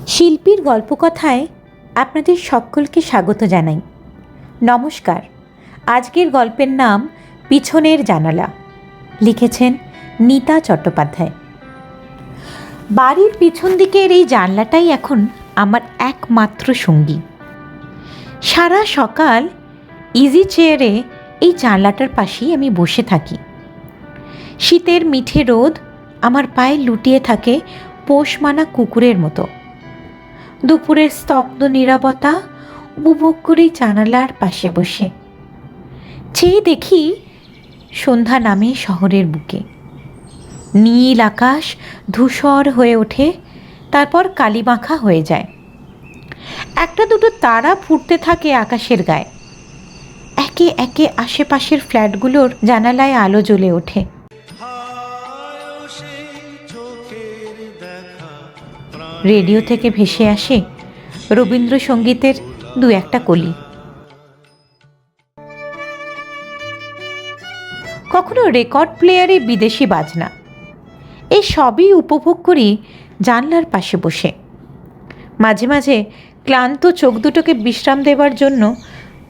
শিল্পীর গল্পকথায় আপনাদের সকলকে স্বাগত জানাই। নমস্কার। আজকের গল্পের নাম পিছনের জানালা। লিখেছেন নীতা চট্টোপাধ্যায়। বাড়ির পিছন দিকের এই জানলাটাই এখন আমার একমাত্র সঙ্গী। সারা সকাল ইজি চেয়ারে এই জানলাটার পাশেই আমি বসে থাকি। শীতের মিঠে রোদ আমার পায়ে লুটিয়ে থাকে পোষমানা কুকুরের মতো। দুপুরের স্তব্ধ নীরবতা উপভোগ করেই জানালার পাশে বসে চেয়ে দেখি সন্ধ্যা নামে শহরের বুকে। নীল আকাশ ধূসর হয়ে ওঠে, তারপর কালিমাখা হয়ে যায়। একটা দুটো তারা ফুটতে থাকে আকাশের গায়ে। একে একে আশেপাশের ফ্ল্যাটগুলোর জানালায় আলো জ্বলে ওঠে। রেডিও থেকে ভেসে আসে রবীন্দ্রসঙ্গীতের দু একটা কলি। কখনো রেকর্ড প্লেয়ারে বিদেশি বাজনা। এই সবই উপভোগ করি জানলার পাশে বসে। মাঝে মাঝে ক্লান্ত চোখ দুটোকে বিশ্রাম দেবার জন্য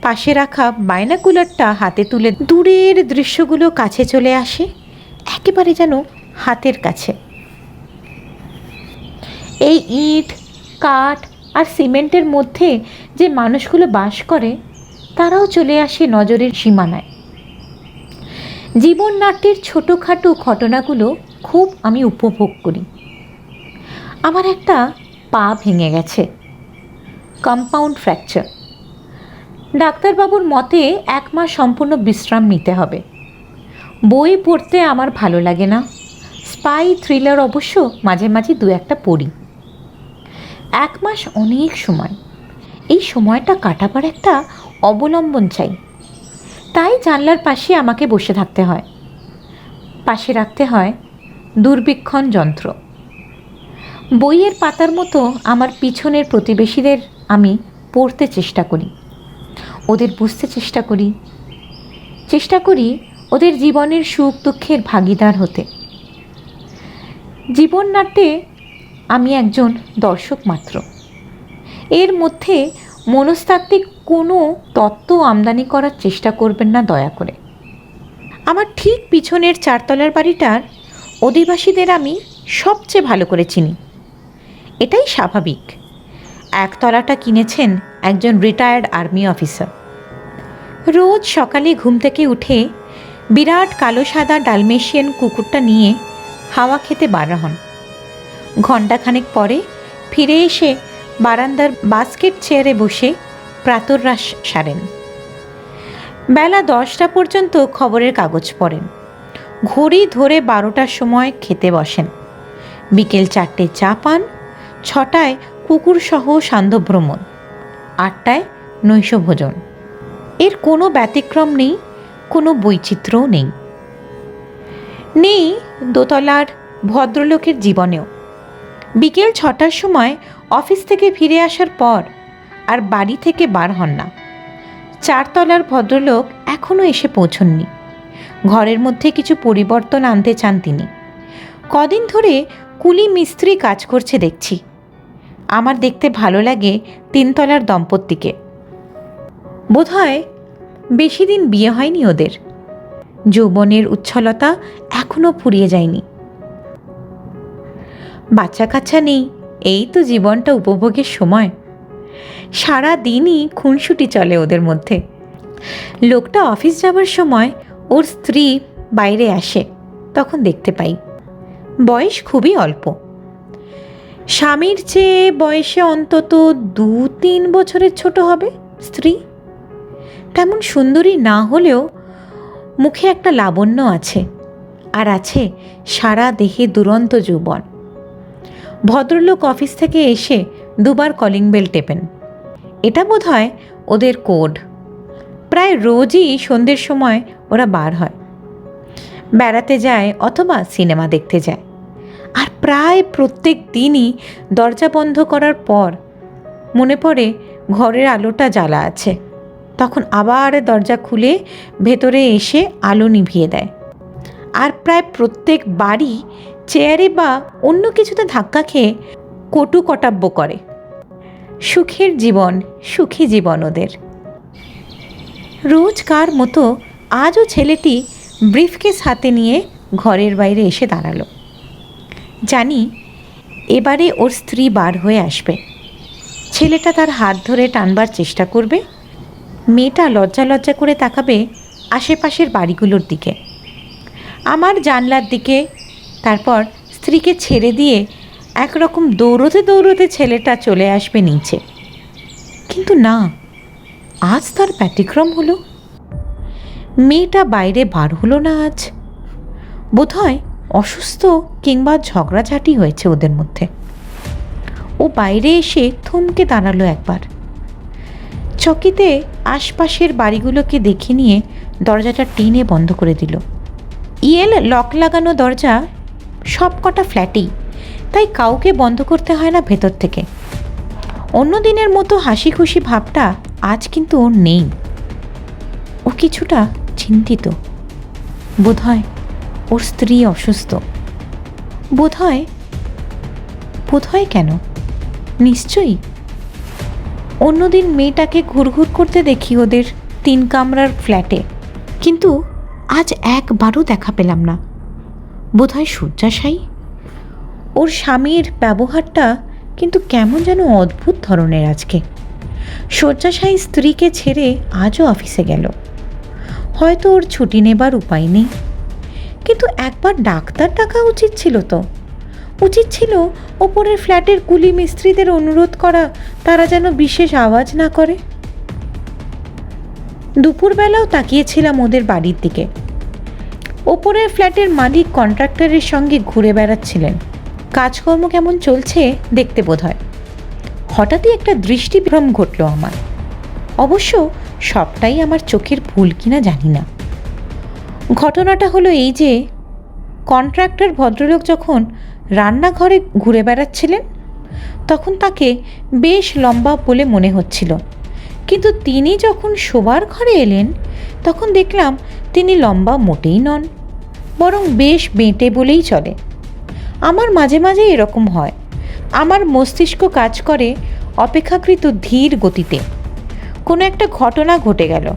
পাশে রাখা বাইনাকুলারটা হাতে তুলে দূরের দৃশ্যগুলো কাছে চলে আসে, একেবারে যেন হাতের কাছে। এই ইট, কাঠ আর সিমেন্টের মধ্যে যে মানুষগুলো বাস করে, তারাও চলে আসে নজরের সীমানায়। জীবন নাট্যের ছোটোখাটো ঘটনাগুলো খুব আমি উপভোগ করি। আমার একটা পা ভেঙে গেছে, কম্পাউন্ড ফ্র্যাকচার। ডাক্তারবাবুর মতে 1 মাস সম্পূর্ণ বিশ্রাম নিতে হবে। বই পড়তে আমার ভালো লাগে না। স্পাই থ্রিলার অবশ্য মাঝে মাঝে 2-1টা পড়ি। 1 মাস অনেক সময়। এই সময়টা কাটাবার একটা অবলম্বন চাই। তাই জানলার পাশে আমাকে বসে থাকতে হয়। পাশে রাখতে হয় দূরবীক্ষণ যন্ত্র। বইয়ের পাতার মতো আমার পিছনের প্রতিবেশীদের আমি পড়তে চেষ্টা করি, ওদের বুঝতে চেষ্টা করি ওদের জীবনের সুখ দুঃখের ভাগিদার হতে। জীবন নাট্যে আমি একজন দর্শক মাত্র। এর মধ্যে মনস্তাত্ত্বিক কোনো তত্ত্ব আমদানি করার চেষ্টা করবেন না দয়া করে। আমার ঠিক পিছনের 4 তলার বাড়িটার অধিবাসীদের আমি সবচেয়ে ভালো করে চিনি। এটাই স্বাভাবিক। 1 তলাটা কিনেছেন একজন রিটায়ার্ড আর্মি অফিসার। রোজ সকালে ঘুম থেকে উঠে বিরাট কালো সাদা ডালমেশিয়ান কুকুরটা নিয়ে হাওয়া খেতে বার হন। ঘণ্টাখানেক পরে ফিরে এসে বারান্দার বাস্কেট চেয়ারে বসে প্রাতরাশ সারেন। বেলা 10টা পর্যন্ত খবরের কাগজ পড়েন। ঘড়ি ধরে 12টার সময় খেতে বসেন। বিকেল 4টে চা পান। 6টায় কুকুরসহ সান্ধ্যভ্রমণ। 8টায় নৈশভোজন। এর কোনো ব্যতিক্রম নেই, কোনো বৈচিত্র্যও নেই দোতলার ভদ্রলোকের জীবনেও। বিকেল 6টার সময় অফিস থেকে ফিরে আসার পর আর বাড়ি থেকে বার হন না। 4 তলার ভদ্রলোক এখনও এসে পৌঁছননি। ঘরের মধ্যে কিছু পরিবর্তন আনতে চান তিনি। কদিন ধরে কুলি মিস্ত্রি কাজ করছে দেখছি। আমার দেখতে ভালো লাগে 3 তলার দম্পতিকে। বোধহয় বেশি দিন বিয়ে হয়নি ওদের। যৌবনের উচ্ছলতা এখনও ফুরিয়ে যায়নি। বাচ্চা কাচ্চা নেই, এই তো জীবনটা উপভোগের সময়। সারা দিনই খুনসুটি চলে ওদের মধ্যে। লোকটা অফিস যাবার সময় ওর স্ত্রী বাইরে আসে, তখন দেখতে পাই। বয়স খুবই অল্প। স্বামীর চেয়ে বয়সে অন্তত 2-3 বছরের ছোট হবে স্ত্রী। তেমন সুন্দরী না হলেও মুখে একটা লাবণ্য আছে, আর আছে সারা দেহে দুরন্ত যৌবন। ভদ্রলোক অফিস থেকে এসে 2বার কলিং বেল টেপেন। এটা বোধহয় ওদের কোড। প্রায় রোজই সন্ধ্যের সময় ওরা বার হয়, বেড়াতে যায় অথবা সিনেমা দেখতে যায়। আর প্রায় প্রত্যেক দিনই দরজা বন্ধ করার পর মনে পড়ে ঘরের আলোটা জ্বালা আছে। তখন আবার দরজা খুলে ভেতরে এসে আলো নিভিয়ে দেয়। আর প্রায় প্রত্যেক বাড়ি চেয়ারে বা অন্য কিছুতে ধাক্কা খেয়ে কটু কটাব্য করে। সুখের জীবন, সুখী জীবন ওদের। রোজকার মতো আজও ছেলেটি ব্রিফকেস হাতে নিয়ে ঘরের বাইরে এসে দাঁড়ালো। জানি এবারে ওর স্ত্রী বার হয়ে আসবে। ছেলেটা তার হাত ধরে টানবার চেষ্টা করবে। মেয়েটা লজ্জা লজ্জা করে তাকাবে আশেপাশের বাড়িগুলোর দিকে, আমার জানলার দিকে। তারপর স্ত্রীকে ছেড়ে দিয়ে একরকম দৌড়তে দৌড়তে ছেলেটা চলে আসবে নিচে। কিন্তু না, আজ তার ব্যতিক্রম হলো। মেয়েটা বাইরে বার হলো না আজ। বোধহয় অসুস্থ কিংবা ঝগড়াঝাটি হয়েছে ওদের মধ্যে। ও বাইরে এসে থমকে দাঁড়ালো একবার। চকিতে আশপাশের বাড়িগুলোকে দেখে নিয়ে দরজাটা টেনে বন্ধ করে দিল। ইয়েল লক লাগানো দরজা সব কটা ফ্ল্যাটেই, তাই কাউকে বন্ধ করতে হয় না ভেতর থেকে। অন্য দিনের মতো হাসি খুশি ভাবটা আজ কিন্তু ওর নেই। ও কিছুটা চিন্তিত। বোধহয় ওর স্ত্রী অসুস্থ। বোধহয় কেন? নিশ্চয়ই। অন্যদিন মেয়েটাকে ঘুরঘুর করতে দেখি ওদের 3 কামরার ফ্ল্যাটে, কিন্তু আজ একবারও দেখা পেলাম না। বোধহয় শয্যাশায়ী। ওর স্বামীর ব্যবহারটা কিন্তু কেমন যেন অদ্ভুত ধরনের আজকে। শয্যাশায়ী স্ত্রীকে ছেড়ে আজও অফিসে গেল। হয়তো ওর ছুটি নেবার উপায় নেই। কিন্তু একবার ডাক্তার ডাকা উচিত ছিল তো। উচিত ছিল ওপরের ফ্ল্যাটের কুলি মিস্ত্রিদের অনুরোধ করা, তারা যেন বিশেষ আওয়াজ না করে। দুপুরবেলাও তাকিয়েছিলাম ওদের বাড়ির দিকে। ওপরের ফ্ল্যাটের মালিক কন্ট্রাক্টরের সঙ্গে ঘুরে বেড়াচ্ছিলেন। কাজকর্ম কেমন চলছে দেখতে বোধহয়। হঠাৎই একটা দৃষ্টিভ্রম ঘটল আমার। অবশ্য সবটাই আমার চোখের ভুল কিনা জানি না। ঘটনাটা হলো এই যে, কন্ট্রাক্টর ভদ্রলোক যখন রান্নাঘরে ঘুরে বেড়াচ্ছিলেন তখন তাকে বেশ লম্বা বলে মনে হচ্ছিল, কিন্তু তিনি যখন শোবার ঘরে এলেন তখন দেখলাম তিনি লম্বা মোটেই নন, বরং বেশ বেঁটে বলেই চলে। আমার মাঝে মাঝে এরকম হয়। আমার মস্তিষ্ক কাজ করে অপেক্ষাকৃত ধীর গতিতে। কোনো একটা ঘটনা ঘটে গেল,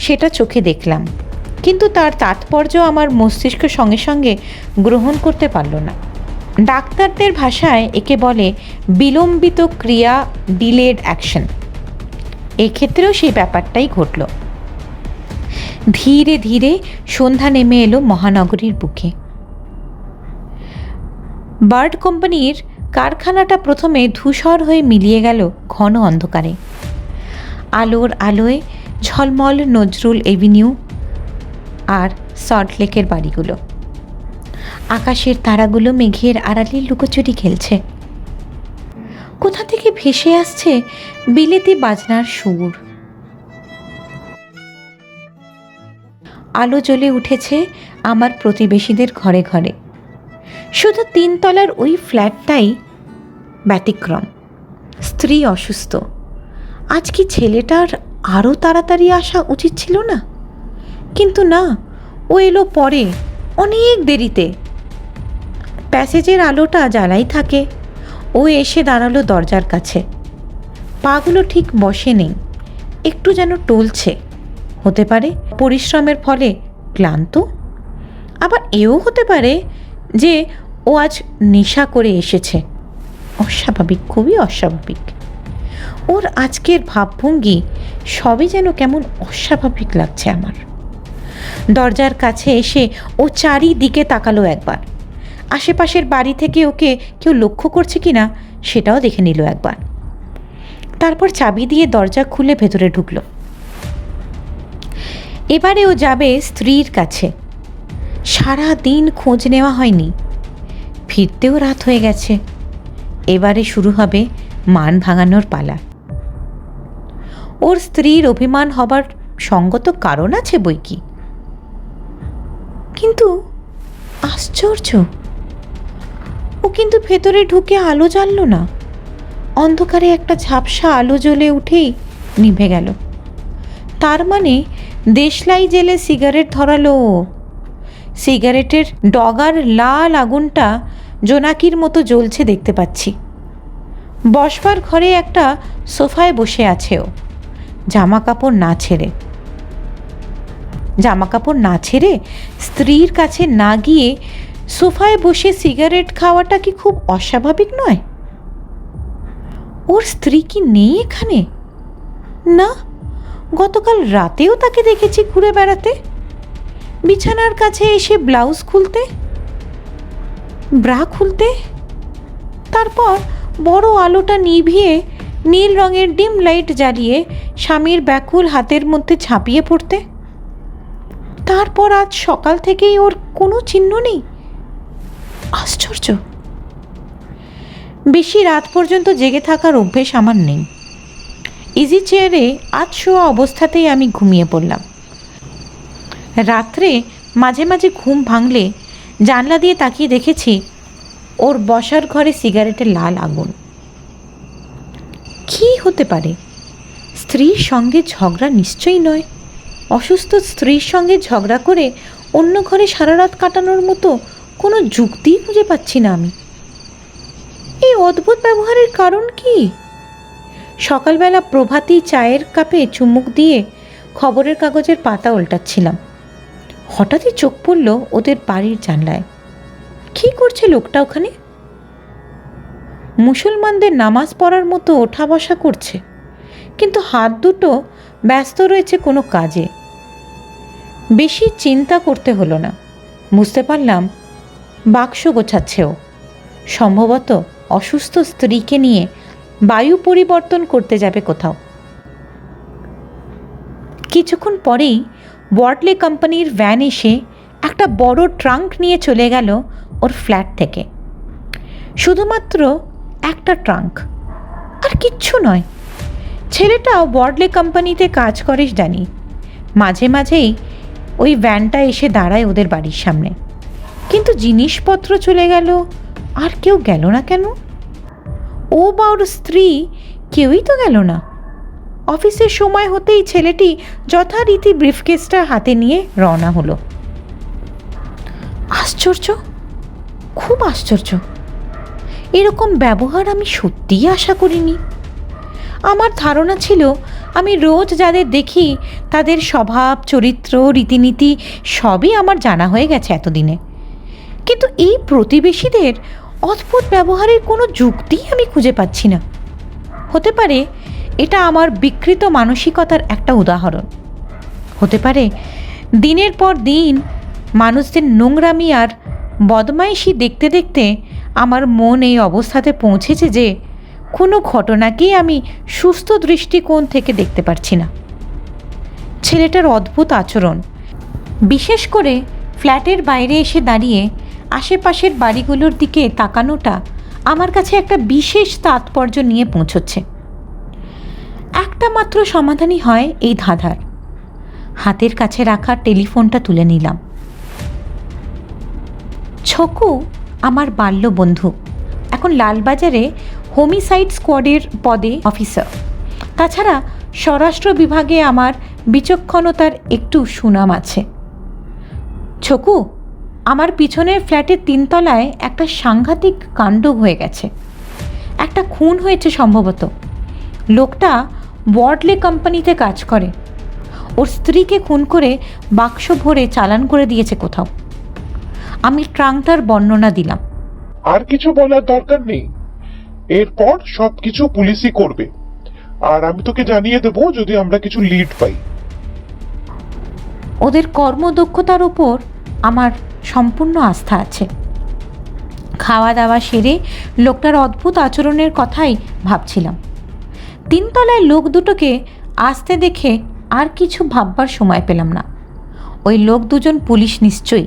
সেটা চোখে দেখলাম, কিন্তু তার তাৎপর্য আমার মস্তিষ্ক সঙ্গে সঙ্গে গ্রহণ করতে পারল না। ডাক্তারদের ভাষায় একে বলে বিলম্বিত ক্রিয়া, ডিলেড অ্যাকশন। এক্ষেত্রেও সেই ব্যাপারটাই ঘটল। ধীরে ধীরে সন্ধ্যা নেমে এলো মহানগরীর বুকে। বার্ড কোম্পানির কারখানাটা প্রথমে ধূসর হয়ে মিলিয়ে গেল ঘন অন্ধকারে। আলোর আলোয় ঝলমল নজরুল এভিনিউ আর সল্টলেকের বাড়িগুলো। আকাশের তারাগুলো মেঘের আড়ালে লুকোচুরি খেলছে। কোথা থেকে ভেসে আসছে বিলেতি বাজনার সুর। আলো জ্বলে উঠেছে আমার প্রতিবেশীদের ঘরে ঘরে। শুধু 3 তলার ওই ফ্ল্যাটটাই ব্যতিক্রম। স্ত্রী অসুস্থ। আজ কি ছেলেটার আরও তাড়াতাড়ি আসা উচিত ছিল না? কিন্তু না, ও এলো পরে, অনেক দেরিতে। প্যাসেজের আলোটা জ্বালাই থাকে। ও এসে দাঁড়ালো দরজার কাছে। পাগুলো ঠিক বসে নেই, একটু যেন টলছে। হতে পারে পরিশ্রমের ফলে ক্লান্ত, আবার এও হতে পারে যে ও আজ নেশা করে এসেছে। অস্বাভাবিক, খুবই অস্বাভাবিক। ওর আজকের ভাবভঙ্গি সবই যেন কেমন অস্বাভাবিক লাগছে আমার। দরজার কাছে এসে ও চারিদিকে তাকালো একবার। আশেপাশের বাড়ি থেকে ওকে কেউ লক্ষ্য করছে কিনা সেটাও দেখে নিল একবার। তারপর চাবি দিয়ে দরজা খুলে ভেতরে ঢুকলো। এবারে ও যাবে স্ত্রীর কাছে। সারা দিন খোঁজ নেওয়া হয়নি, ফিরতেও রাত হয়ে গেছে। এবারে শুরু হবে মান ভাঙানোর পালা। ওর স্ত্রীর অভিমান হবার সঙ্গত কারণ আছে বই কি, কিন্তু আশ্চর্য, ও কিন্তু ভেতরে ঢুকে আলো জ্বালল না। অন্ধকারে একটা ঝাপসা আলো জ্বলে উঠেই নিভে গেল। তার মানে দেশলাই জেলে সিগারেট ধরালো ও। সিগারেটের ডগার লাল আগুনটা জোনাকির মতো জ্বলছে দেখতে পাচ্ছি। বসবার ঘরে একটা সোফায় বসে আছে ও, জামা কাপড় না ছেড়ে স্ত্রীর কাছে না গিয়ে সোফায় বসে সিগারেট খাওয়াটা কি খুব অস্বাভাবিক নয়? ওর স্ত্রী কি নেই এখানে? না, গতকাল রাতেও তাকে দেখেছি ঘুরে বেড়াতে, বিছানার কাছে এসে ব্লাউজ খুলতে, ব্রা খুলতে, তারপর বড় আলোটা নিভিয়ে নীল রঙের ডিম লাইট জ্বালিয়ে স্বামীর ব্যাকুল হাতের মধ্যে ঝাঁপিয়ে পড়তে। তারপর আজ সকাল থেকেই ওর কোনো চিহ্ন নেই। আশ্চর্য। বেশি রাত পর্যন্ত জেগে থাকার অভ্যেস আমার নেই। ইজি চেয়ারে আজ শোয়া অবস্থাতেই আমি ঘুমিয়ে পড়লাম। রাত্রে মাঝে মাঝে ঘুম ভাঙলে জানলা দিয়ে তাকিয়ে দেখেছি ওর বসার ঘরে সিগারেটের লাল আগুন। কী হতে পারে? স্ত্রীর সঙ্গে ঝগড়া নিশ্চয়ই নয়। অসুস্থ স্ত্রীর সঙ্গে ঝগড়া করে অন্য ঘরে সারা রাত কাটানোর মতো কোনো যুক্তিই খুঁজে পাচ্ছি না আমি। এই অদ্ভুত ব্যবহারের কারণ কি? সকালবেলা প্রভাতী চায়ের কাপে চুমুক দিয়ে খবরের কাগজের পাতা উল্টাচ্ছিলাম। হঠাৎই চোখ পড়ল ওদের বাড়ির জানলায়। কী করছে লোকটা ওখানে? মুসলমানদের নামাজ পড়ার মতো ওঠা বসা করছে, কিন্তু হাত দুটো ব্যস্ত রয়েছে কোনো কাজে। বেশি চিন্তা করতে হলো না, বুঝতে পারলাম বাক্স গোছাচ্ছে ও। সম্ভবত অসুস্থ স্ত্রীকে নিয়ে বায়ু পরিবর্তন করতে যাবে কোথাও। কিছুক্ষণ পরেই ওয়ার্ডলে কোম্পানির ভ্যান এসে একটা বড় ট্রাঙ্ক নিয়ে চলে গেল ওর ফ্ল্যাট থেকে। শুধুমাত্র একটা ট্রাঙ্ক, আর কিচ্ছু নয়। ছেলেটা ওয়ার্ডলে কোম্পানিতে কাজ করে জানি। মাঝে মাঝেই ওই ভ্যানটা এসে দাঁড়ায় ওদের বাড়ির সামনে, কিন্তু জিনিসপত্র চলে গেল, আর কেউ গেল না কেন? ও বা ওর স্ত্রী কেউই তো গেল না। অফিসের সময় হতেই ছেলেটি যথারীতি ব্রিফকেসটা হাতে নিয়ে রওনা হলো। আশ্চর্য, খুব আশ্চর্য। এরকম ব্যবহার আমি সত্যিই আশা করিনি। আমার ধারণা ছিল আমি রোজ যাদের দেখি তাদের স্বভাব, চরিত্র, রীতিনীতি সবই আমার জানা হয়ে গেছে এতদিনে, কিন্তু এই প্রতিবেশীদের অদ্ভুত ব্যবহারের কোনো যুক্তিই আমি খুঁজে পাচ্ছি না। হতে পারে এটা আমার বিকৃত মানসিকতার একটা উদাহরণ। হতে পারে দিনের পর দিন মানুষদের নোংরামি আর বদমাইশি দেখতে দেখতে আমার মন এই অবস্থাতে পৌঁছেছে যে কোনো ঘটনাকেই আমি সুস্থ দৃষ্টিকোণ থেকে দেখতে পারছি না। ছেলেটার অদ্ভুত আচরণ, বিশেষ করে ফ্ল্যাটের বাইরে এসে দাঁড়িয়ে আশেপাশের বাড়িগুলোর দিকে তাকানোটা আমার কাছে একটা বিশেষ তাৎপর্য নিয়ে পৌঁছচ্ছে। একটা মাত্র সমাধানই হয় এই ধাঁধার। হাতের কাছে রাখা টেলিফোনটা তুলে নিলাম। ছকু আমার বাল্য বন্ধু, এখন লালবাজারে হোমিসাইড স্কোয়াডের পদে অফিসার। তাছাড়া স্বরাষ্ট্র বিভাগে আমার বিচক্ষণতার একটু সুনাম আছে। ছকু, আমার পিছনের ফ্ল্যাটের 3 তলায় একটা সাংঘাতিক কাণ্ড হয়ে গেছে। একটা খুন হয়েছে সম্ভবত। লোকটা ওয়ার্ডলে কোম্পানিতে কাজ করে। ওর স্ত্রীকে খুন করে বাক্স ভরে চালান করে দিয়েছে কোথাও। আমি ট্রাঙ্কটার বর্ণনা দিলাম। আর কিছু বলার দরকার নেই, এরপর সবকিছু পুলিশই করবে, আর আমি তোকে জানিয়ে দেবো যদি আমরা কিছু লিড পাই। ওদের কর্মদক্ষতার উপর আমার সম্পূর্ণ আস্থা আছে। খাওয়া দাওয়া সেরে লোকটার অদ্ভুত আচরণের কথাই ভাবছিলাম। 3 তলায় লোক দুটোকে আসতে দেখে আর কিছু ভাববার সময় পেলাম না। ওই লোক দুজন পুলিশ নিশ্চয়ই,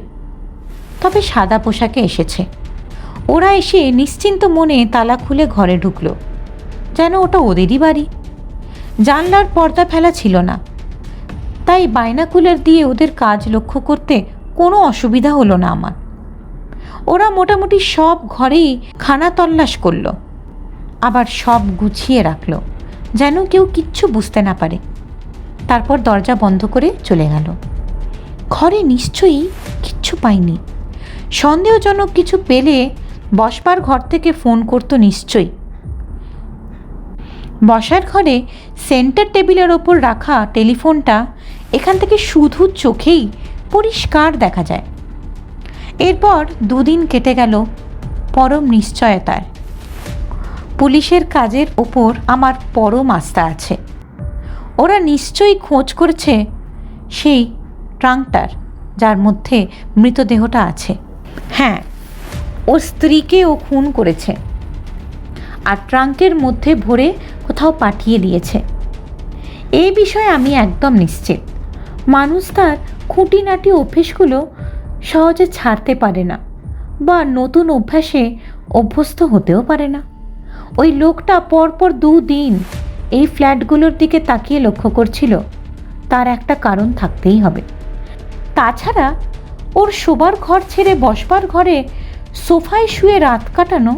তবে সাদা পোশাকে এসেছে। ওরা এসে নিশ্চিন্ত মনে তালা খুলে ঘরে ঢুকলো, যেন ওটা ওদেরই বাড়ি। জানলার পর্দা ফেলা ছিল না, তাই বাইনাকুলার দিয়ে ওদের কাজ লক্ষ্য করতে কোনো অসুবিধা হলো না আমার। ওরা মোটামুটি সব ঘরেই খানা তল্লাশ করলো, আবার সব গুছিয়ে রাখলো যেন কেউ কিচ্ছু বুঝতে না পারে। তারপর দরজা বন্ধ করে চলে গেল। ঘরে নিশ্চয়ই কিচ্ছু পাইনি। সন্দেহজনক কিছু পেলে বসবার ঘর থেকে ফোন করতো নিশ্চয়ই। বসার ঘরে সেন্টার টেবিলের ওপর রাখা টেলিফোনটা এখান থেকে শুধু চোখেই পরিষ্কার দেখা যায়। এরপর 2 দিন কেটে গেল পরম নিশ্চয়তার। পুলিশের কাজের ওপর আমার পরম আস্থা আছে। ওরা নিশ্চয়ই খোঁজ করছে সেই ট্রাঙ্কটার, যার মধ্যে মৃতদেহটা আছে। হ্যাঁ, ওর স্ত্রীকে ও খুন করেছে আর ট্রাঙ্কের মধ্যে ভরে কোথাও পাঠিয়ে দিয়েছে। এই বিষয়ে আমি একদম নিশ্চিত। মানুষ তার খুঁটিনাটি অভ্যেসগুলো সহজে ছাড়তে পারে না, বা নতুন অভ্যাসে অভ্যস্ত হতেও পারে না। ওই লোকটা পরপর 2 দিন এই ফ্ল্যাটগুলোর দিকে তাকিয়ে লক্ষ্য করছিল, তার একটা কারণ থাকতেই হবে। তাছাড়া ওর শোবার ঘর ছেড়ে বসবার ঘরে সোফায় শুয়ে রাত কাটানো,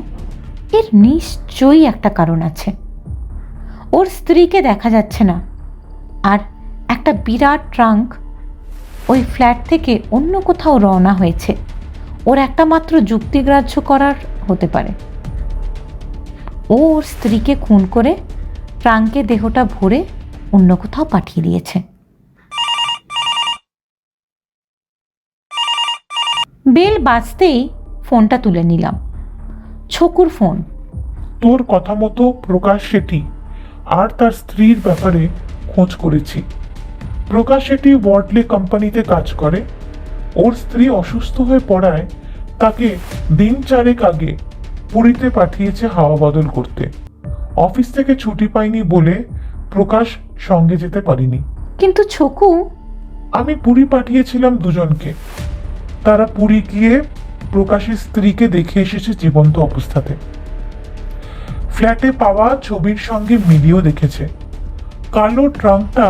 এর নিশ্চয়ই একটা কারণ আছে। ওর স্ত্রীকে দেখা যাচ্ছে না, আর একটা বিরাট ট্রাঙ্ক ওই ফ্ল্যাট থেকে অন্য কোথাও রওনা হয়েছে। ওর একটা মাত্র যুক্তিগ্রাহ্য করার হতে পারে, ও ওর স্ত্রীকে খুন করে ট্রাঙ্কে দেহটা ভরে অন্য কোথাও পাঠিয়ে দিয়েছে। বেল বাজতেই ফোনটা তুলে নিলাম। ছকুর ফোন। তোর কথা মতো প্রকাশ শেঠি আর তার স্ত্রীর ব্যাপারে খোঁজ করেছি। প্রকাশ শেঠি ওয়ার্ডলে কোম্পানিতে কাজ করে। ওর স্ত্রী অসুস্থ হয়ে পড়ায় তাকে দিন 4 আগে পুরীতে পাঠিয়েছে হাওয়া বদল করতে। অফিস থেকে ছুটি পাইনি বলে প্রকাশ সঙ্গে যেতে পারিনি। কিন্তু ছকু, আমি পুরী পাঠিয়েছিলাম 2 জনকে। তারা পুরী গিয়ে প্রকাশের স্ত্রীকে দেখে এসেছে জীবন্ত অবস্থাতে। ফ্ল্যাটে পাওয়া ছবির সঙ্গে মিলিয়েও দেখেছে। কালো ট্রাঙ্কটা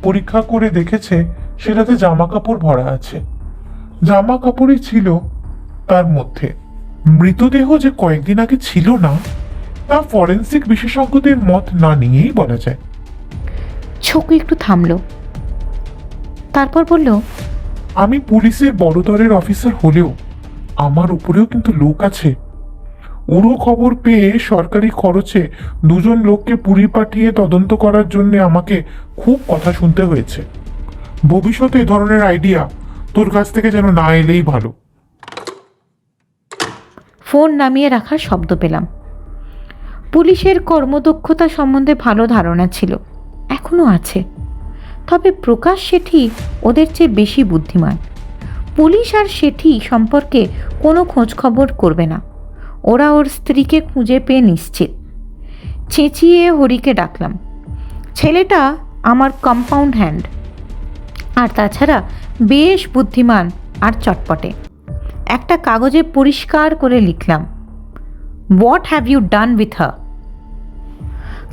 পরীক্ষা করে দেখেছে সেটাতে জামা কাপড় ভরা আছে। জামা কাপড়ই ছিল তার মধ্যে। মৃতদেহ যে কয়েকদিন আগে ছিল না, তা ফরেন্সিক বিশেষজ্ঞদের মত না নিয়েই বলা যায়। ছকু একটু থামলো, তারপর বলল, আমি পুলিশের বড়দরের অফিসার হলেও আমার উপরেও কিন্তু লোক আছে। উড়ো খবর পেয়ে সরকারি খরচে 2 জন লোককে পুরী পাঠিয়ে তদন্ত করার জন্য আমাকে খুব কথা শুনতে হয়েছে। ভবিষ্যতে এ ধরনের আইডিয়া তোর কাছ থেকে যেন না এলেই ভালো। ফোন নামিয়ে রাখার শব্দ পেলাম। পুলিশের কর্মদক্ষতা সম্বন্ধে ভালো ধারণা ছিল, এখনো আছে। তবে প্রকাশ শেঠি ওদের চেয়ে বেশি বুদ্ধিমান। পুলিশ আর শেঠি সম্পর্কে কোনো খোঁজ খবর করবে না। ওরা ওর স্ত্রীকে খুঁজে পেয়ে নিশ্চিত। চেঁচিয়ে হরিকে ডাকলাম। ছেলেটা আমার কম্পাউন্ড হ্যান্ড, আর তাছাড়া বেশ বুদ্ধিমান আর চটপটে। একটা কাগজে পরিষ্কার করে লিখলাম, what have you done with her.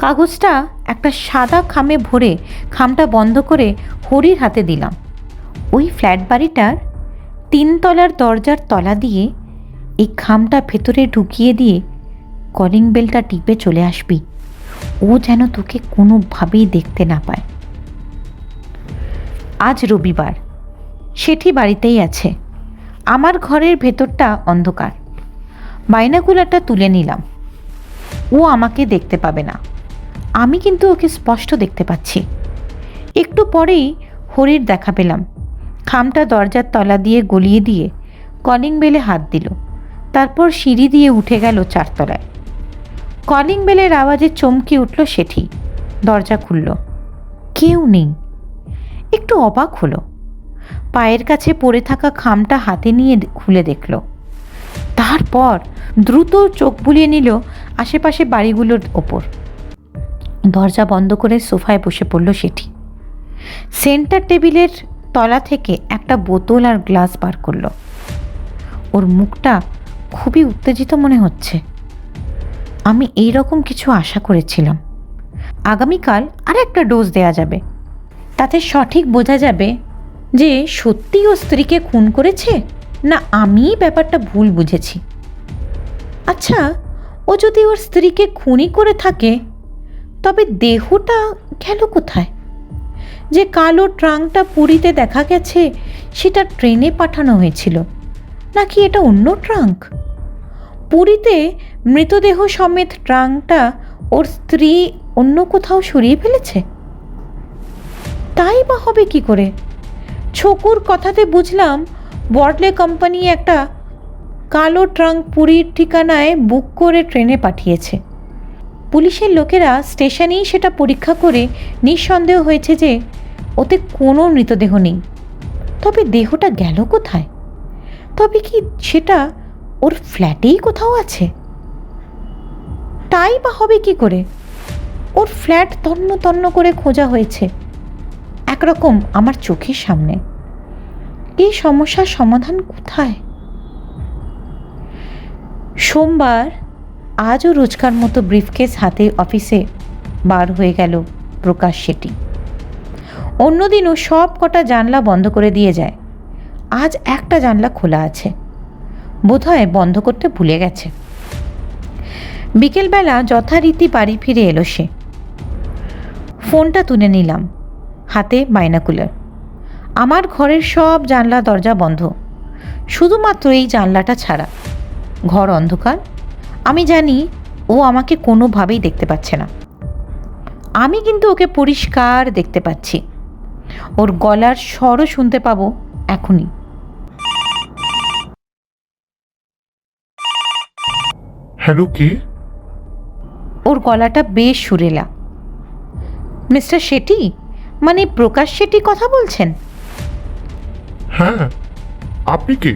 কাগজটা একটা সাদা খামে ভরে খামটা বন্ধ করে হরির হাতে দিলাম। ওই ফ্ল্যাট বাড়িটার 3 তলার দরজার তলা দিয়ে এই খামটা ভেতরে ঢুকিয়ে দিয়ে কলিং বেলটা টিপে চলে আসবি। ও যেন তোকে কোনোভাবেই দেখতে না পায়। আজ রবিবার, শেঠি বাড়িতেই আছে। আমার ঘরের ভেতরটা অন্ধকার। বাইনাকুলারটা তুলে নিলাম। ও আমাকে দেখতে পাবে না, আমি কিন্তু ওকে স্পষ্ট দেখতে পাচ্ছি। একটু পরেই হরির দেখা পেলাম। খামটা দরজার তলা দিয়ে গলিয়ে দিয়ে কলিং বেলে হাত দিল, তারপর সিঁড়ি দিয়ে উঠে গেল 4 তলায়। কলিং বেলের আওয়াজে চমকে উঠল শেঠি। দরজা খুলল, কেউ নেই। একটু অবাক হলো। পায়ের কাছে পড়ে থাকা খামটা হাতে নিয়ে খুলে দেখল। তারপর দ্রুত চোখ বুলিয়ে নিল আশেপাশে বাড়িগুলোর ওপর। দরজা বন্ধ করে সোফায় বসে পড়ল শেঠি। সেন্টার টেবিলের তলা থেকে একটা বোতল আর গ্লাস বার করলো। ওর মুখটা খুবই উত্তেজিত মনে হচ্ছে। আমি এই রকম কিছু আশা করেছিলাম। আগামীকাল আর একটা ডোজ দেয়া যাবে, তাতে সঠিক বোঝা যাবে যে সত্যি ও স্ত্রীকে খুন করেছে না আমি ব্যাপারটা ভুল বুঝেছি। আচ্ছা, ও যদি ওর স্ত্রীকে খুনই করে থাকে, তবে দেহটা গেল কোথায়? যে কালো ট্রাঙ্কটা পুরীতে দেখা গেছে সেটা ট্রেনে পাঠানো হয়েছিল, নাকি এটা অন্য ট্রাঙ্ক? পুরীতে মৃতদেহ সমেত ট্রাঙ্কটা ওর স্ত্রী অন্য কোথাও সরিয়ে ফেলেছে? তাই বা হবে কি করে? ছকুর কথাতে বুঝলাম বর্ডলে কোম্পানি একটা কালো ট্রাঙ্ক পুরীর ঠিকানায় বুক করে ট্রেনে পাঠিয়েছে। পুলিশের লোকেরা স্টেশনেই সেটা পরীক্ষা করে নিঃসন্দেহ হয়েছে যে ওতে কোনো মৃতদেহ নেই। তবে দেহটা গেল কোথায়? তবে কি সেটা ওর ফ্ল্যাটেই কোথাও আছে? তাই বা হবে কি করে? ওর ফ্ল্যাট তন্ন তন্ন করে খোঁজা হয়েছে, একরকম আমার চোখের সামনে। এই সমস্যার সমাধান কোথায়? সোমবার আজও রোজকার মতো ব্রিফকেস হাতে অফিসে বার হয়ে গেল প্রকাশ শেঠি। অন্যদিনও সব কটা জানলা বন্ধ করে দিয়ে যায়, আজ একটা জানলা খোলা আছে, বোধহয় বন্ধ করতে ভুলে গেছে। বিকেলবেলা যথারীতি বাড়ি ফিরে এলো সে। ফোনটা তুলে নিলাম, হাতে বাইনাকুলার। আমার ঘরের সব জানলা দরজা বন্ধ, শুধুমাত্র এই জানলাটা ছাড়া। ঘর অন্ধকার। আমি জানি ও আমাকে কোনোভাবেই দেখতে পাচ্ছে না, আমি কিন্তু ওকে পরিষ্কার দেখতে পাচ্ছি। ওর গলার স্বরও শুনতে পাবো এখনই। হ্যালো, কে? ওর গলাটা বেশ সুরেলা। মিস্টার শেঠি, মানে প্রকাশ শেঠি কথা বলছেন? হ্যাঁ, আপনি কে?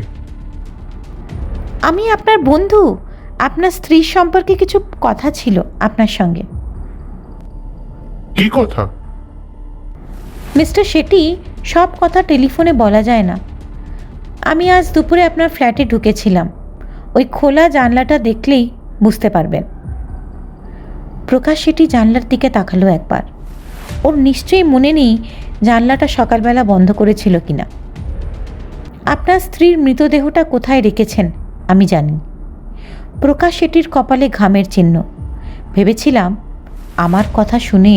আমি আপনার বন্ধু। আপনার স্ত্রীর সম্পর্কে কিছু কথা ছিল আপনার সঙ্গে। কি কথা? মিস্টার শেঠি, সব কথা টেলিফোনে বলা যায় না। আমি আজ দুপুরে আপনার ফ্ল্যাটে ঢুকেছিলাম, ওই খোলা জানলাটা দেখলেই বুঝতে পারবেন। প্রকাশ শেঠি জানলার দিকে তাকালো একবার। ওর নিশ্চয়ই মনে নেই জানলাটা সকালবেলা বন্ধ করেছিল কিনা। আপনার স্ত্রীর মৃতদেহটা কোথায় রেখেছেন আমি জানি। প্রকাশ শেঠির কপালে ঘামের চিহ্ন। ভেবেছিলাম আমার কথা শুনে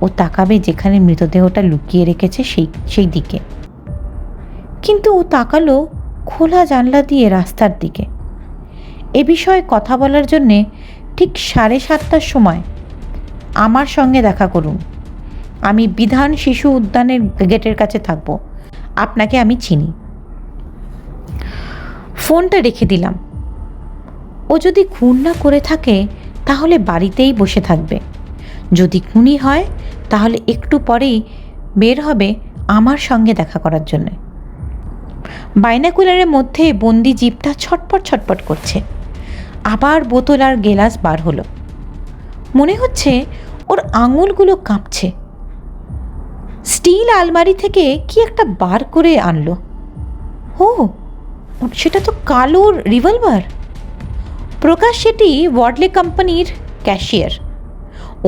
ও তাকাবে যেখানে মৃতদেহটা লুকিয়ে রেখেছে সেই দিকে, কিন্তু ও তাকালো খোলা জানলা দিয়ে রাস্তার দিকে। এ বিষয়ে কথা বলার জন্যে ঠিক 7:30টার সময় আমার সঙ্গে দেখা করুন। আমি বিধান শিশু উদ্যানের গেটের কাছে থাকব, আপনাকে আমি চিনি। ফোনটা রেখে দিলাম। ও যদি খুন না করে থাকে তাহলে বাড়িতেই বসে থাকবে, যদি খুনি হয় তাহলে একটু পরেই বের হবে আমার সঙ্গে দেখা করার জন্যে। বাইনাকুলারের মধ্যে বন্দি জিভটা ছটপট ছটপট করছে। আবার বোতল আর গেলাস বার হলো। মনে হচ্ছে ওর আঙুলগুলো কাঁপছে। স্টিল আলমারি থেকে কি একটা বার করে আনলো। ও, সেটা তো কালো রিভলভার। প্রকাশ শেঠি ওয়ার্ডলে কোম্পানির ক্যাশিয়ার,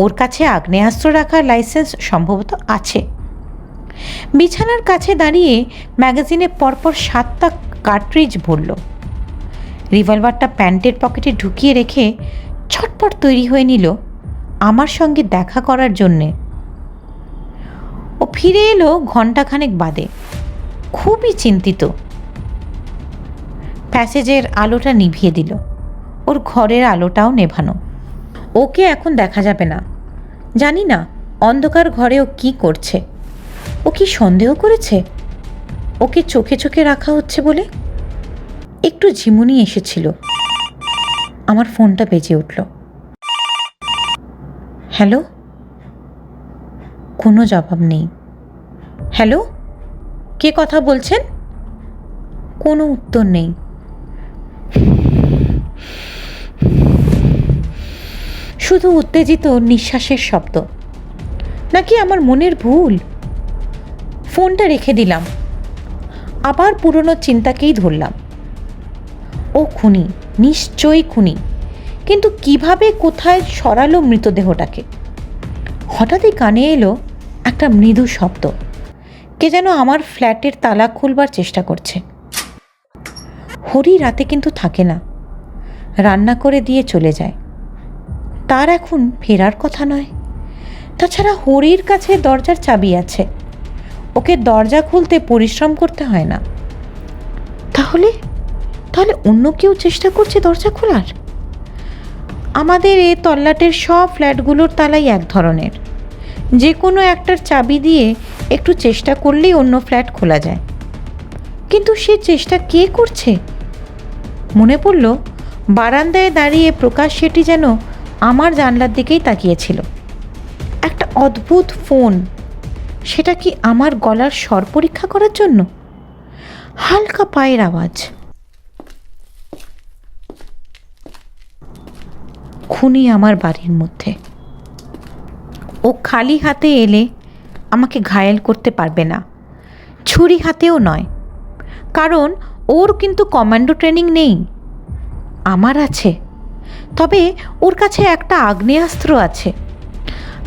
ওর কাছে আগ্নেয়াস্ত্র রাখার লাইসেন্স সম্ভবত আছে। বিছানার কাছে দাঁড়িয়ে ম্যাগাজিনে পরপর 7টা কার্ট্রিজ ভরল। রিভলভারটা প্যান্টের পকেটে ঢুকিয়ে রেখে ছটপট তৈরি হয়ে নিল আমার সঙ্গে দেখা করার জন্যে। ও ফিরে এলো ঘণ্টাখানেক বাদে, খুবই চিন্তিত। প্যাসেজের আলোটা নিভিয়ে দিল, ওর ঘরের আলোটাও নেভানো। ওকে এখন দেখা যাবে না। জানি না অন্ধকার ঘরে ও কী করছে। ও কি সন্দেহ করেছে ওকে চোখে চোখে রাখা হচ্ছে বলে? একটু ঝিমুনি এসেছিল। আমার ফোনটা বেজে উঠল। হ্যালো? কোনো জবাব নেই। হ্যালো, কে কথা বলছেন? কোনো উত্তর নেই। শুধু উত্তেজিত নিঃশ্বাসের শব্দ। নাকি আমার মনের ভুল? ফোনটা রেখে দিলাম, আবার পুরনো চিন্তাকেই ধরলাম। ও খুনি, নিশ্চয়ই খুনি, কিন্তু কিভাবে কোথায় সরালো মৃতদেহটাকে? হঠাৎই কানে এলো একটা মৃদু শব্দ। কে যেন আমার ফ্ল্যাটের তালা খুলবার চেষ্টা করছে। হরি রাতে কিন্তু থাকে না, রান্না করে দিয়ে চলে যায়। তার এখন ফেরার কথা নয়। তাছাড়া হরির কাছে দরজার চাবি আছে, ওকে দরজা খুলতে পরিশ্রম করতে হয় না। তাহলে তাহলে অন্য কেউ চেষ্টা করছে দরজা খোলার। আমাদের এ তল্লাটের সব ফ্ল্যাটগুলোর তালাই এক ধরনের, যে কোনো একটার চাবি দিয়ে একটু চেষ্টা করলেই অন্য ফ্ল্যাট খোলা যায়। কিন্তু সে চেষ্টা কে করছে? মনে পড়ল বারান্দায় দাঁড়িয়ে প্রকাশ শেঠি যেন আমার জানলার দিকেই তাকিয়েছিল। একটা অদ্ভুত ফোন, সেটা কি আমার গলার স্বর পরীক্ষা করার জন্য? হালকা পায়ের আওয়াজ। খুনি আমার বাড়ির মধ্যে। ও খালি হাতে এলে আমাকে ঘায়েল করতে পারবে না, ছুরি হাতেও নয়, কারণ ওর কিন্তু কমান্ডো ট্রেনিং নেই। আমার আছে, তবে ওর কাছে একটা আগ্নেয়াস্ত্র আছে।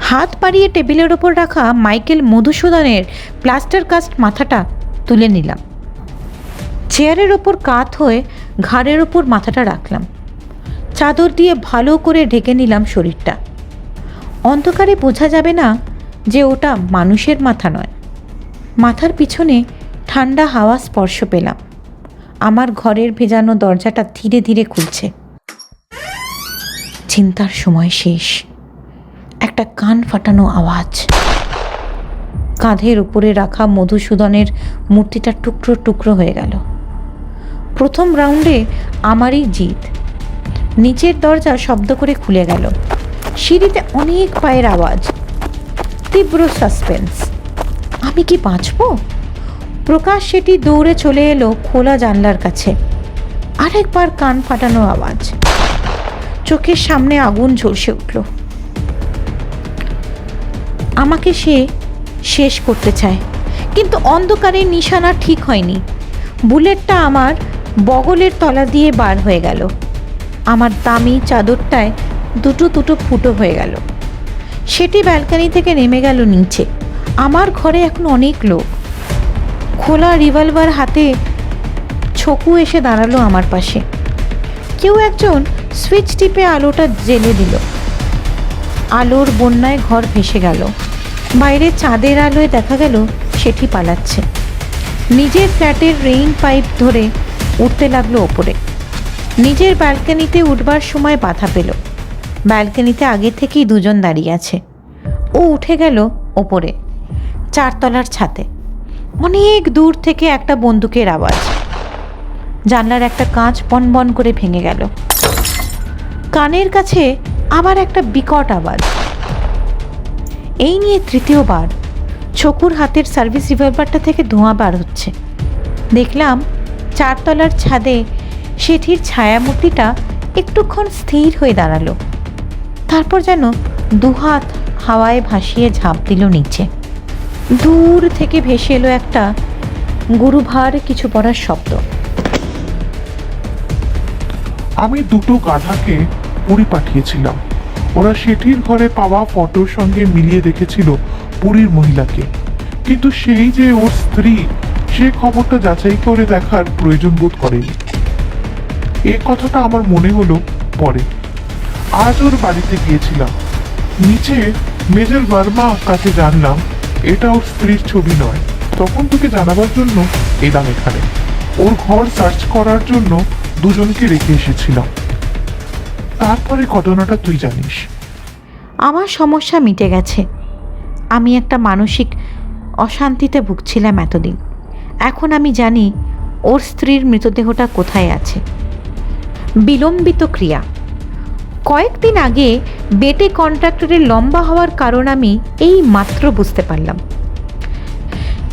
হাত বাড়িয়ে টেবিলের ওপর রাখা মাইকেল মধুসূদনের প্লাস্টার কাস্ট মাথাটা তুলে নিলাম। চেয়ারের ওপর কাত হয়ে ঘাড়ের ওপর মাথাটা রাখলাম। চাদর দিয়ে ভালো করে ঢেকে নিলাম শরীরটা। অন্ধকারে বোঝা যাবে না যে ওটা মানুষের মাথা নয়। মাথার পিছনে ঠান্ডা হাওয়া স্পর্শ পেলাম। আমার ঘরের ভেজানো দরজাটা ধীরে ধীরে খুলছে। চিন্তার সময় শেষ। একটা কান ফাটানো আওয়াজ। কাঁধের উপরে রাখা মধুসূদনের মূর্তিটা টুকরো টুকরো হয়ে গেল। প্রথম রাউন্ডে আমারই জিত। নিচের দরজা শব্দ করে খুলে গেল। সিঁড়িতে অনেক পায়ের আওয়াজ। তীব্র সাসপেন্স। আমি কি বাঁচব? প্রকাশ শেঠি দৌড়ে চলে এলো খোলা জানলার কাছে। আরেকবার কান ফাটানো আওয়াজ। চোখের সামনে আগুন ঝলসে উঠল। আমাকে সে শেষ করতে চায়, কিন্তু অন্ধকারের নিশানা ঠিক হয়নি। বুলেটটা আমার বগলের তলা দিয়ে বার হয়ে গেল। আমার দামি চাদরটায় দুটো দুটো ফুটো হয়ে গেল। সেটি ব্যালকনি থেকে নেমে গেল নিচে। আমার ঘরে এখন অনেক লোক। খোলা রিভলভার হাতে ছকু এসে দাঁড়ালো আমার পাশে। কেউ একজন সুইচ টিপে আলোটা জ্বেলে দিল। আলোর বন্যায় ঘর ভেসে গেল। বাইরে চাঁদের আলোয় দেখা গেল সেটি পালাচ্ছে। নিজের ফ্ল্যাটের রেইন পাইপ ধরে উঠতে লাগলো ওপরে। নিজের ব্যালকনিতে উঠবার সময় বাধা পেল। ব্যালকনিতে আগে থেকেই দুজন দাঁড়িয়ে আছে। ও উঠে গেল ওপরে, 4 তলার ছাদে। অনেক দূর থেকে একটা বন্দুকের আওয়াজ। জানলার একটা কাঁচ বন বন করে ভেঙে গেল। কানের কাছে আবার একটা বিকট আওয়াজ। এই নিয়ে তৃতীয়বার ছকুর হাতের সার্ভিস রিভলভারটা থেকে ধোঁয়া বার হচ্ছে। দেখলাম 4 তলার ছাদে শেঠির ছায়ামূর্তিটা একটুক্ষণ স্থির হয়ে দাঁড়ালো। তারপর যেন দুহাত হাওয়ায় ভাসিয়ে ঝাঁপ দিল নিচে। দূর থেকে ভেসে এলো একটা গুরুভার কিছু পড়ার শব্দ। আমি দুটো গাধাকে পুরী পাঠিয়েছিলাম। ওরা শেঠির ঘরে পাওয়া ফটোর সঙ্গে মিলিয়ে দেখেছিল পুরীর মহিলাকে, কিন্তু সেই যে ওর স্ত্রী, সে খবরটা যাচাই করে দেখার প্রয়োজন বোধ করেনি। এ কথাটা আমার মনে হলো পরে। আজ ওর বাড়িতে গিয়েছিলাম। নিচে মেজর বর্মা কাছে জানলাম এটা ওর স্ত্রীর ছবি নয়। তখন তোকে জানাবার জন্য এলাম এখানে। ওর ঘর সার্চ করার জন্য দুজনকে রেখে এসেছিলাম। তারপরে ঘটনাটা তুই জানিস। আমার সমস্যা মিটে গেছে। আমি একটা মানসিক অশান্তিতে ভুগছিলাম এতদিন। এখন আমি জানি ওর স্ত্রীর মৃতদেহটা কোথায় আছে। বিলম্বিত ক্রিয়া। কয়েকদিন আগে বেটে কন্ট্রাক্টরের লম্বা হওয়ার কারণ আমি এই মাত্র বুঝতে পারলাম।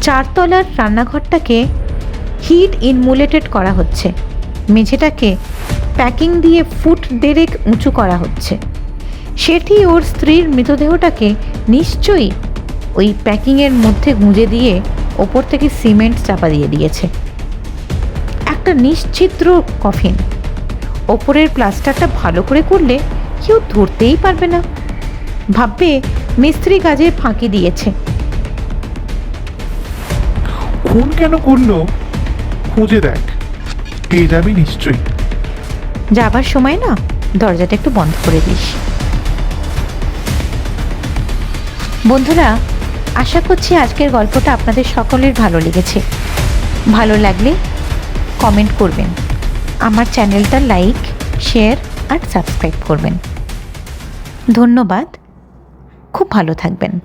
4 তলার রান্নাঘরটাকে হিট ইনমুলেটেড করা হচ্ছে। মেঝেটাকে প্যাকিং দিয়ে ফুট 1.5 উঁচু করা হচ্ছে। সেটি ওর স্ত্রীর মৃতদেহটাকে নিশ্চয়ই ওই প্যাকিংয়ের মধ্যে গুঁজে দিয়ে ওপর থেকে সিমেন্ট চাপা দিয়ে দিয়েছে। একটা নিশ্চিদ্র কফিন। ওপরের প্লাস্টারটা ভালো করে করলে কেউ ধরতেই পারবে না। ভাববে মিস্ত্রি কাজে ফাঁকি দিয়েছে। খুন কেন করলো খুঁজে দেখ, পেয়ে যাবি নিশ্চয়ই। যাবার সময় না দরজাটা একটু বন্ধ করে দিস। বন্ধুরা, আশা করছি আজকের গল্পটা আপনাদের সকলের ভালো লেগেছে। ভালো লাগলে কমেন্ট করবেন, আমার চ্যানেলটা লাইক, শেয়ার আর সাবস্ক্রাইব করবেন। ধন্যবাদ, খুব ভালো থাকবেন।